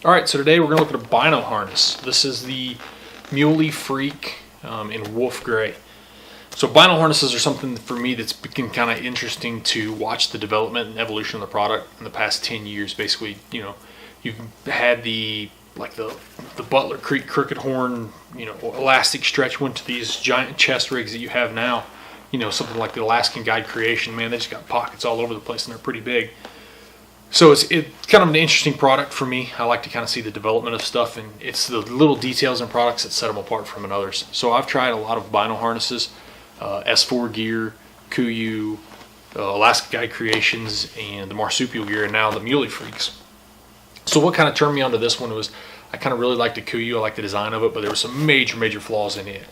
Alright, so today we're going to look at a Bino harness. This is the Muley Freak in Wolf Gray. So Bino harnesses are something for me that's been kind of interesting to watch the development and evolution of the product in the past 10 years. Basically, you had the Butler Creek crooked horn, elastic stretch went to these giant chest rigs that you have now. Something like the Alaskan Guide Creation, man, they just got pockets all over the place and they're pretty big. So it's kind of an interesting product for me. I like to kind of see the development of stuff, and it's the little details in products that set them apart from others. So I've tried a lot of Bino harnesses, S4 gear, Kuiu, Alaska Guide Creations, and the Marsupial gear, and now the Muley Freaks. So what kind of turned me onto this one was I kind of really liked the Kuiu. I liked the design of it, but there were some major flaws in it.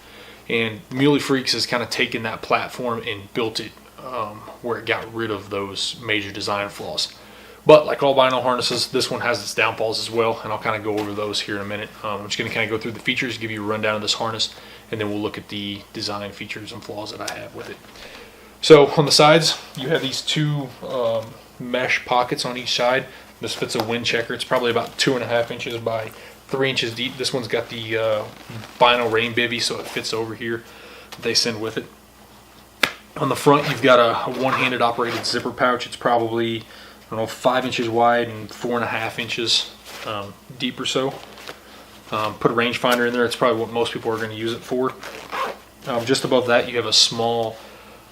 And Muley Freaks has kind of taken that platform and built it where it got rid of those major design flaws. But like all Bino harnesses, this one has its downfalls as well, and I'll kind of go over those here in a minute. I'm just going to kind of go through the features, give you a rundown of this harness, and then we'll look at the design features and flaws that I have with it. So on the sides, you have these two mesh pockets on each side. This fits a wind checker. It's probably about 2.5 inches by 3 inches deep. This one's got the Bino rain bivvy, so it fits over here that they send with it. On the front, you've got a one-handed operated zipper pouch. It's probably 5 inches wide and 4.5 inches deep or so. Put a rangefinder in there. It's probably what most people are going to use it for. Just above that, you have a small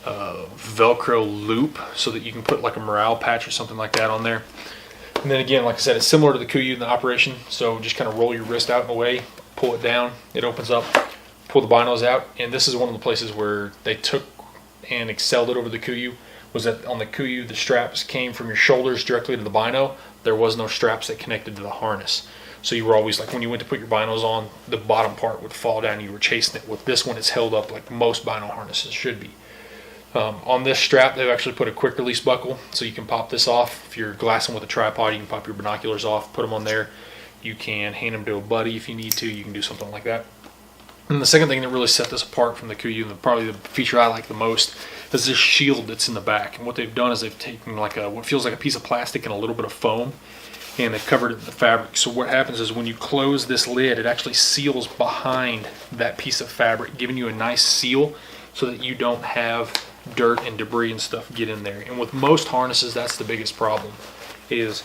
Velcro loop so that you can put like a morale patch or something like that on there. And then again, like I said, it's similar to the Kuiu in the operation. So just kind of roll your wrist out and away, pull it down, it opens up, pull the binos out. And this is one of the places where they took and excelled it over the Kuiu. Was that on the Kuiu, the straps came from your shoulders directly to the bino. There was no straps that connected to the harness. So you were always, like when you went to put your binos on, the bottom part would fall down and you were chasing it. With this one, it's held up like most Bino harnesses should be. On this strap, they've actually put a quick release buckle, so you can pop this off. If you're glassing with a tripod, you can pop your binoculars off, put them on there. You can hand them to a buddy if you need to. You can do something like that. And the second thing that really set this apart from the Kuiu, and probably the feature I like the most, is this shield that's in the back. And what they've done is they've taken like what feels like a piece of plastic and a little bit of foam, and they've covered it in the fabric. So what happens is when you close this lid, it actually seals behind that piece of fabric, giving you a nice seal so that you don't have dirt and debris and stuff get in there. And with most harnesses, that's the biggest problem, is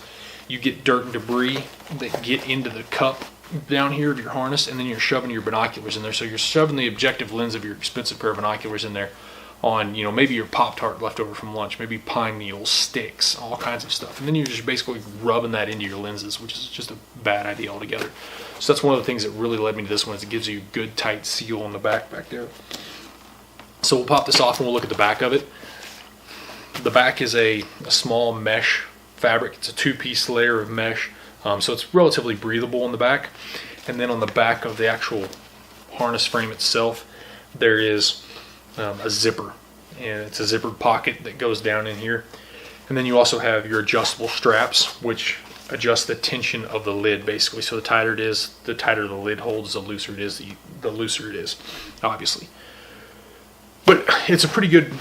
you get dirt and debris that get into the cup down here of your harness, and then you're shoving your binoculars in there. So you're shoving the objective lens of your expensive pair of binoculars in there on, maybe your Pop-Tart left over from lunch, maybe pine needles, sticks, all kinds of stuff. And then you're just basically rubbing that into your lenses, which is just a bad idea altogether. So that's one of the things that really led me to this one, is it gives you a good tight seal on the back there. So we'll pop this off and we'll look at the back of it. The back is a small mesh fabric. It's a 2-piece layer of mesh. So it's relatively breathable in the back. And then on the back of the actual harness frame itself, there is a zipper. And it's a zippered pocket that goes down in here. And then you also have your adjustable straps, which adjust the tension of the lid basically. So the tighter it is, the tighter the lid holds, the looser it is, obviously. But it's a pretty good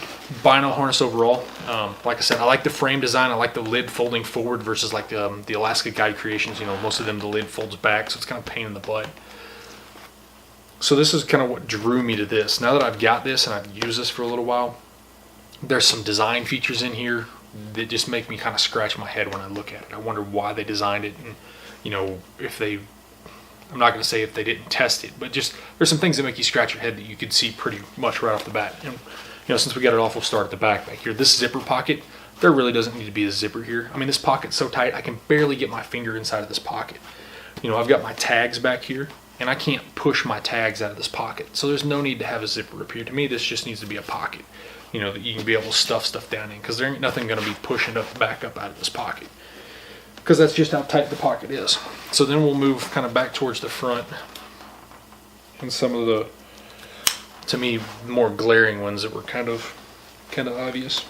Bino harness overall. Like I said, I like the frame design. I like the lid folding forward versus like the Alaska Guide Creations. Most of them, the lid folds back, so it's kind of a pain in the butt. So this is kind of what drew me to this. Now that I've got this and I've used this for a little while, there's some design features in here that just make me kind of scratch my head when I look at it. I wonder why they designed it, and if they... I'm not going to say if they didn't test it, but just there's some things that make you scratch your head that you could see pretty much right off the bat. And since we got it off, we'll start at the back here. This zipper pocket, there really doesn't need to be a zipper here. I mean, this pocket's so tight, I can barely get my finger inside of this pocket. I've got my tags back here, and I can't push my tags out of this pocket. So there's no need to have a zipper up here. To me, this just needs to be a pocket, that you can be able to stuff stuff down in, because there ain't nothing going to be pushing back up out of this pocket, because that's just how tight the pocket is. So then we'll move kind of back towards the front, and some of the, to me, more glaring ones that were kind of obvious.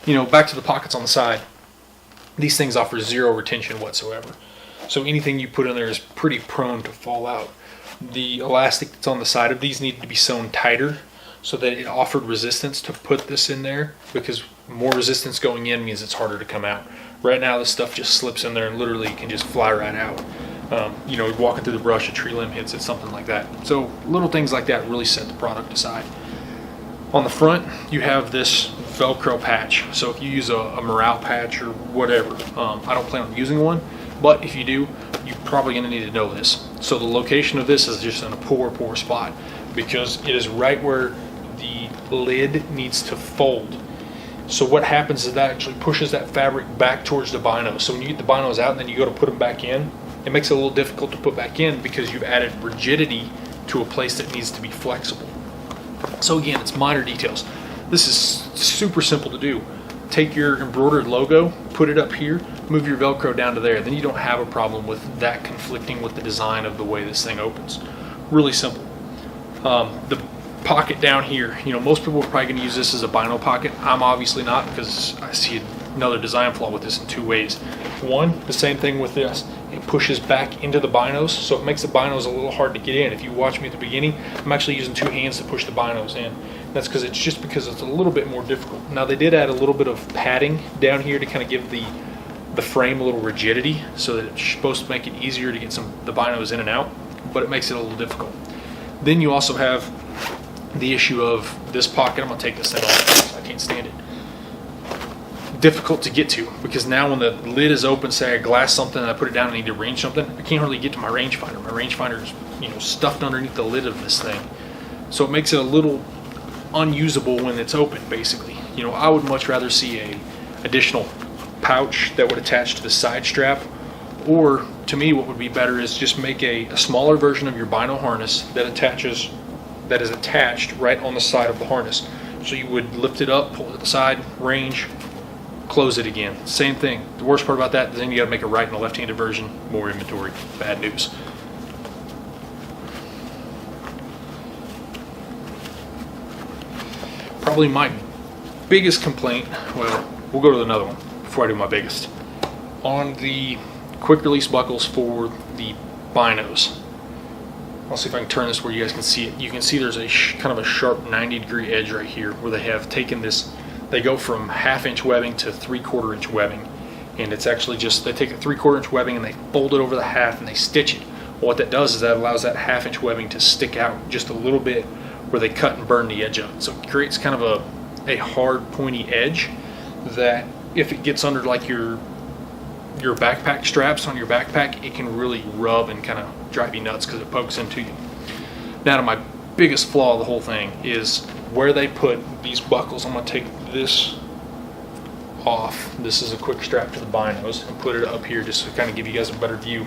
Back to the pockets on the side. These things offer zero retention whatsoever. So anything you put in there is pretty prone to fall out. The elastic that's on the side of these needed to be sewn tighter so that it offered resistance to put this in there, because more resistance going in means it's harder to come out. Right now this stuff just slips in there and literally can just fly right out. You know, walking through the brush, a tree limb hits it, something like that. So little things like that really set the product aside. On the front, you have this Velcro patch. So if you use a morale patch or whatever, I don't plan on using one, but if you do, you're probably going to need to know this. So the location of this is just in a poor spot, because it is right where the lid needs to fold. So what happens is that actually pushes that fabric back towards the binos. So when you get the binos out and then you go to put them back in, it makes it a little difficult to put back in because you've added rigidity to a place that needs to be flexible. So again, it's minor details. This is super simple to do. Take your embroidered logo, put it up here, move your Velcro down to there. Then you don't have a problem with that conflicting with the design of the way this thing opens. Really simple. The pocket down here, you know, most people are probably going to use this as a bino pocket. I'm obviously not, because I see another design flaw with this in two ways. One, the same thing with this. It pushes back into the binos, so it makes the binos a little hard to get in. If you watch me at the beginning, I'm actually using two hands to push the binos in. That's because it's a little bit more difficult. Now they did add a little bit of padding down here to kind of give the frame a little rigidity, so that it's supposed to make it easier to get the binos in and out, but it makes it a little difficult. Then you also have the issue of this pocket. I'm gonna take this thing off, I can't stand it. Difficult to get to, because now when the lid is open, say I glass something and I put it down and I need to range something, I can't hardly get to my rangefinder. My rangefinder is, you know, stuffed underneath the lid of this thing, so it makes it a little unusable when it's open. Basically, you know, I would much rather see a additional pouch that would attach to the side strap, or to me what would be better is just make a smaller version of your bino harness that is attached right on the side of the harness. So you would lift it up, pull it to the side, range, close it again. Same thing. The worst part about that is then you got to make a right and a left-handed version. More inventory. Bad news. Probably my biggest complaint, well, we'll go to another one before I do my biggest. On the quick release buckles for the binos, I'll see if I can turn this where you guys can see it. You can see there's a kind of a sharp 90-degree edge right here where they have taken this. They go from 1/2 inch webbing to 3/4 inch webbing, and it's actually just, they take a 3/4 inch webbing and they fold it over the half and they stitch it. Well, what that does is that allows that 1/2 inch webbing to stick out just a little bit where they cut and burn the edge of it. So it creates kind of a hard, pointy edge that if it gets under like your backpack straps on your backpack, it can really rub and kind of drive you nuts because it pokes into you. Now, to my biggest flaw of the whole thing is where they put these buckles. I'm going to take this off. This is a quick strap to the binos, and put it up here just to kind of give you guys a better view.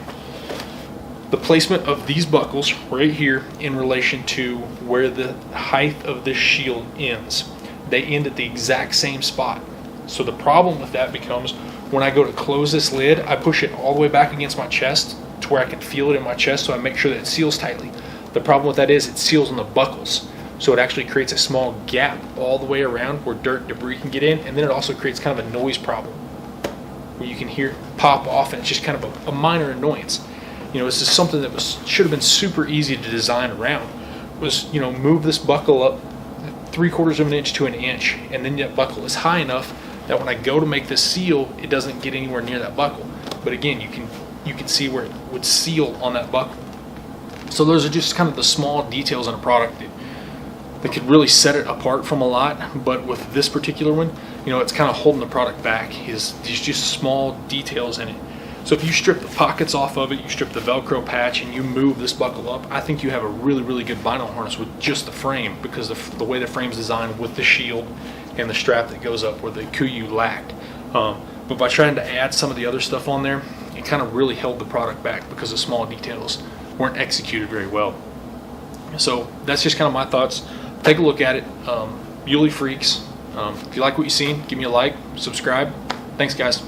The placement of these buckles right here in relation to where the height of this shield ends, they end at the exact same spot. So the problem with that becomes when I go to close this lid, I push it all the way back against my chest to where I can feel it in my chest, so I make sure that it seals tightly. The problem with that is it seals on the buckles, so it actually creates a small gap all the way around where dirt and debris can get in, and then it also creates kind of a noise problem where you can hear it pop off, and it's just kind of a minor annoyance. You know, this is something that should have been super easy to design around. Was, you know, move this buckle up 3/4 of an inch to an inch, and then that buckle is high enough that when I go to make this seal, it doesn't get anywhere near that buckle. But again, you can see where it would seal on that buckle. So those are just kind of the small details in a product that could really set it apart from a lot. But with this particular one, you know, it's kind of holding the product back. Is these just small details in it. So if you strip the pockets off of it, you strip the Velcro patch, and you move this buckle up, I think you have a really, really good vinyl harness with just the frame, because the way the frame's designed with the shield and the strap that goes up where the Kuyu lacked. But by trying to add some of the other stuff on there, it kind of really held the product back because the small details weren't executed very well. So that's just kind of my thoughts. Take a look at it. Muley Freaks. If you like what you've seen, give me a like, subscribe. Thanks, guys.